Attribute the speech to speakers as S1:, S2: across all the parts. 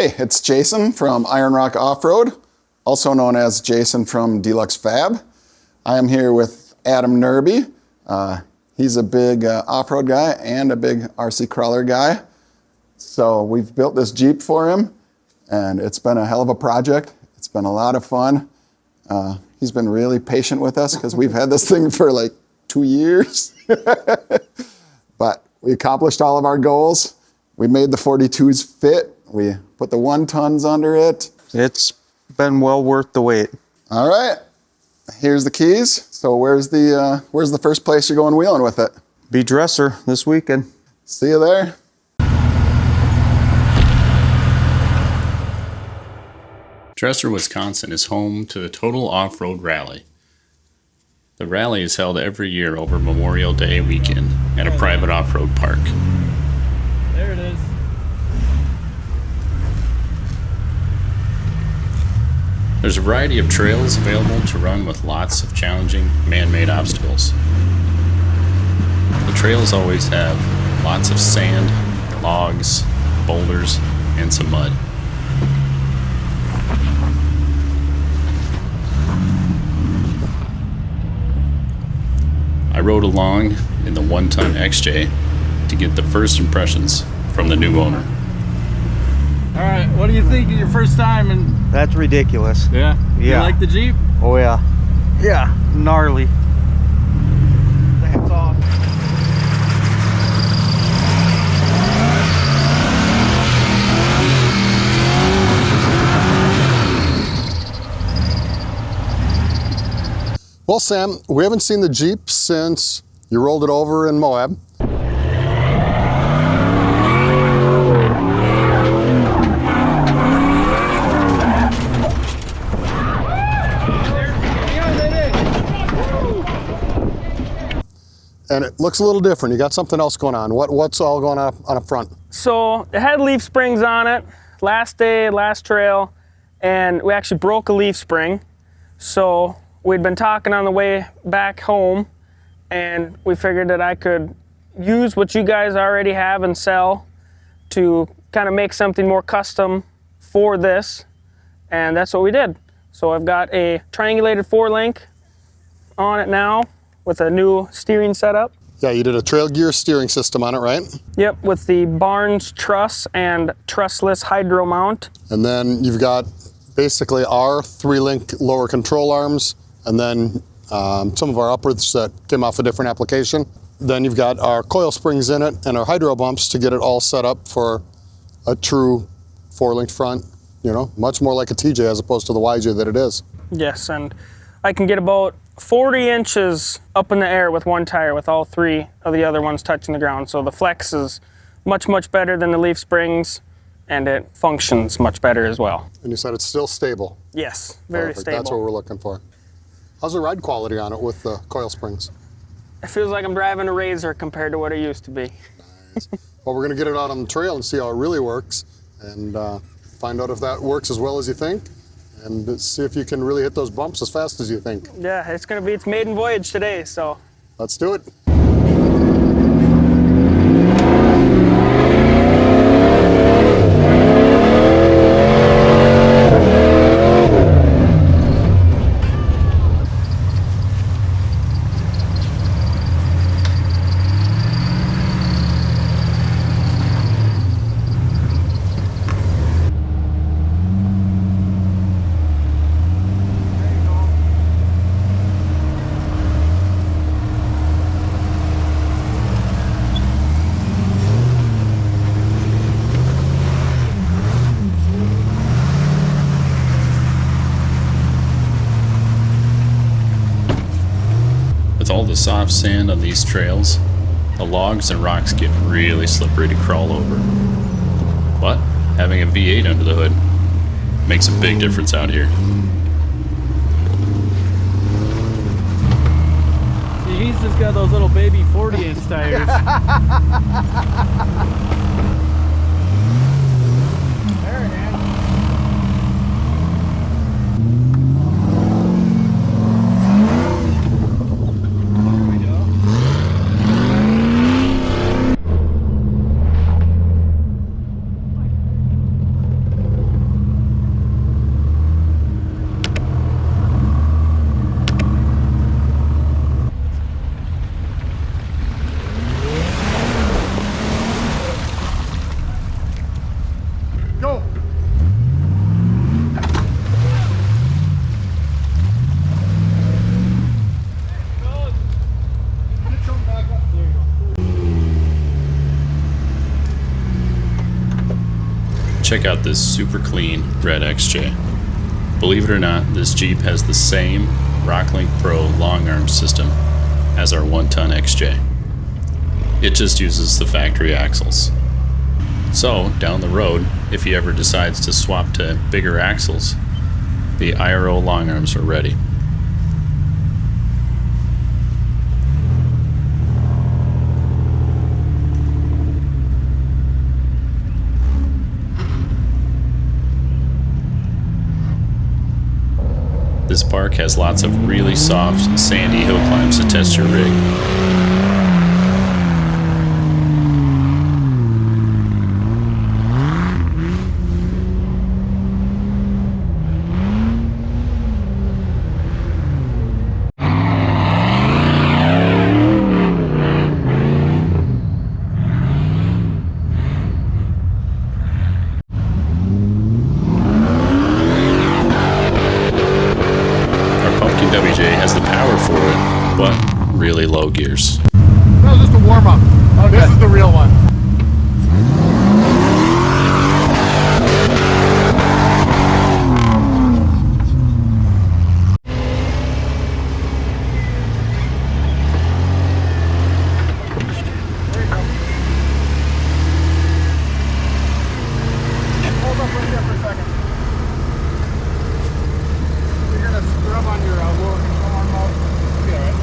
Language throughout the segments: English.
S1: Hey, it's Jason from Iron Rock Off-Road, also known as Jason from Deluxe Fab. I am here with Adam Nerby. He's a big off-road guy and a big RC crawler guy. So we've built this Jeep for him, and it's been a hell of a project. It's been a lot of fun. He's been really patient with us because we've had this thing for like 2 years. But we accomplished all of our goals. We made the 42s fit. We put the 1 tons under it.
S2: It's been well worth the wait.
S1: All right, here's the keys. So where's the first place you're going wheeling with it?
S2: Be Dresser this weekend.
S1: See you there.
S3: Dresser, Wisconsin is home to the Total Off-Road Rally. The rally is held every year over Memorial Day weekend at a private off-road park.
S4: There it is.
S3: There's a variety of trails available to run with lots of challenging man-made obstacles. The trails always have lots of sand, logs, boulders, and some mud. I rode along in the 1-ton XJ to get the first impressions from the new owner.
S4: All right, what do you think of your first time? And
S2: That's ridiculous.
S4: yeah,
S2: Yeah.
S4: You like the Jeep?
S2: Oh yeah. Yeah, gnarly. That's off.
S5: Well, Sam, we haven't seen the Jeep since you rolled it over in Moab. And it looks a little different. You got something else going on. What's all going on up front?
S6: So it had leaf springs on it last day, last trail, and we actually broke a leaf spring. So we'd been talking on the way back home, and we figured that I could use what you guys already have and sell to kind of make something more custom for this, and that's what we did. So I've got a triangulated 4-link on it now with a new steering setup.
S5: Yeah, you did a trail gear steering system on it, right?
S6: Yep, with the Barnes truss and trussless hydro mount.
S5: And then you've got basically our 3-link lower control arms, and then some of our uppers that came off a different application. Then you've got our coil springs in it and our hydro bumps to get it all set up for a true 4-link front, you know, much more like a TJ as opposed to the YJ that it is.
S6: Yes, and I can get about 40 inches up in the air with one tire with all 3 of the other ones touching the ground. So the flex is much, much better than the leaf springs, and it functions much better as well.
S5: And you said it's still stable.
S6: Yes, very
S5: Perfect.
S6: stable.
S5: That's what we're looking for. How's the ride quality on it with the coil springs?
S6: It feels like I'm driving a Razor compared to what it used to be.
S5: Nice. Well, we're going to get it out on the trail and see how it really works, and find out if that works as well as you think, and see if you can really hit those bumps as fast as you think.
S6: Yeah, it's going to be its maiden voyage today, so.
S5: Let's do it.
S3: With all the soft sand on these trails, the logs and rocks get really slippery to crawl over. But having a V8 under the hood makes a big difference out here.
S4: See, he's just got those little baby 40-inch tires. There it is.
S3: check out this super clean red XJ. Believe it or not, this Jeep has the same Rocklink Pro long arm system as our 1-ton XJ. It just uses the factory axles. So, down the road, if he ever decides to swap to bigger axles, the IRO long arms are ready. This park has lots of really soft, sandy hill climbs to test your rig. WJ has the power for it, but really low gears.
S5: That was just a warm-up. Okay. This is the real one. Hold up right there for a second. You're going to scrub on your lower control arm mode. It'll be alright.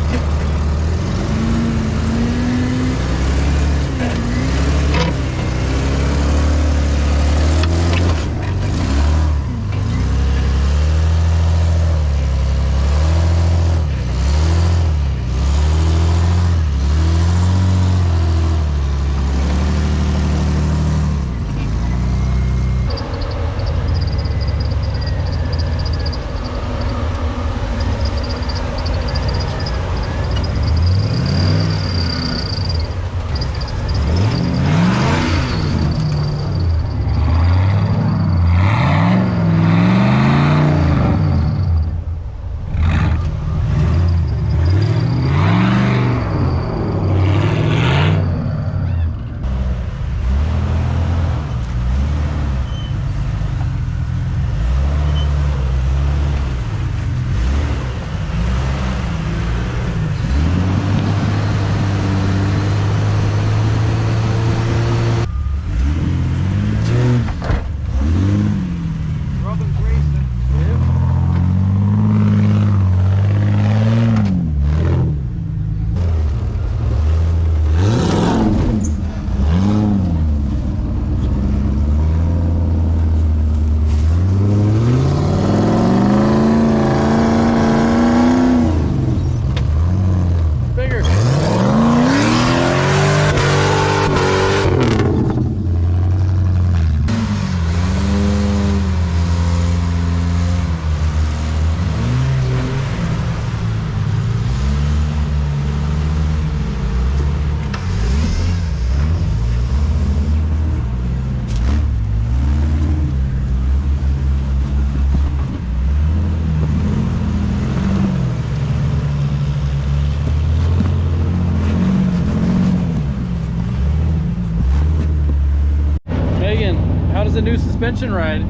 S4: How does the new suspension ride?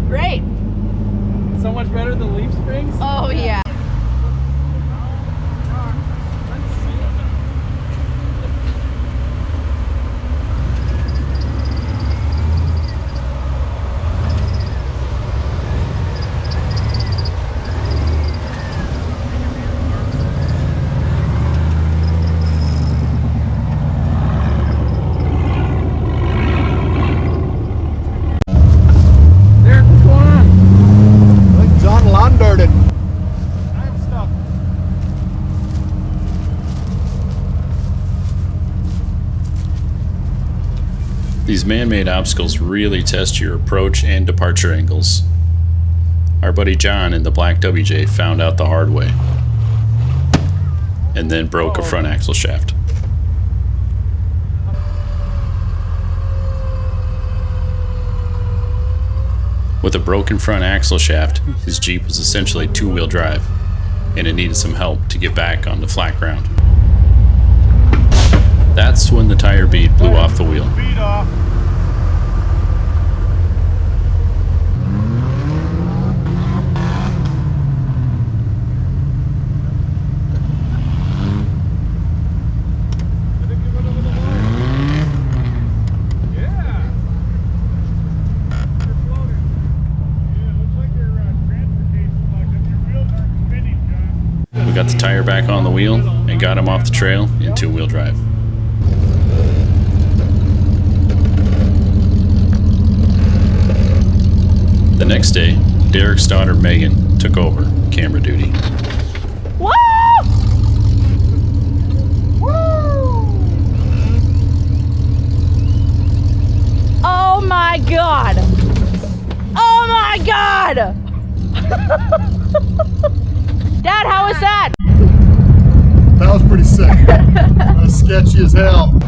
S7: Great.
S4: So much better than leaf springs?
S7: Oh yeah.
S3: These man-made obstacles really test your approach and departure angles. Our buddy John in the black WJ found out the hard way, and then broke a front axle shaft. With a broken front axle shaft, his Jeep was essentially two-wheel drive, and it needed some help to get back onto flat ground. That's when the tire bead blew off the wheel. got the tire back on the wheel and got him off the trail in two-wheel drive. The next day, Derek's daughter Megan took over camera duty.
S7: Woo! Woo! Oh my God! Oh my God! Dad, how was that?
S5: That was pretty sick. That was sketchy as hell.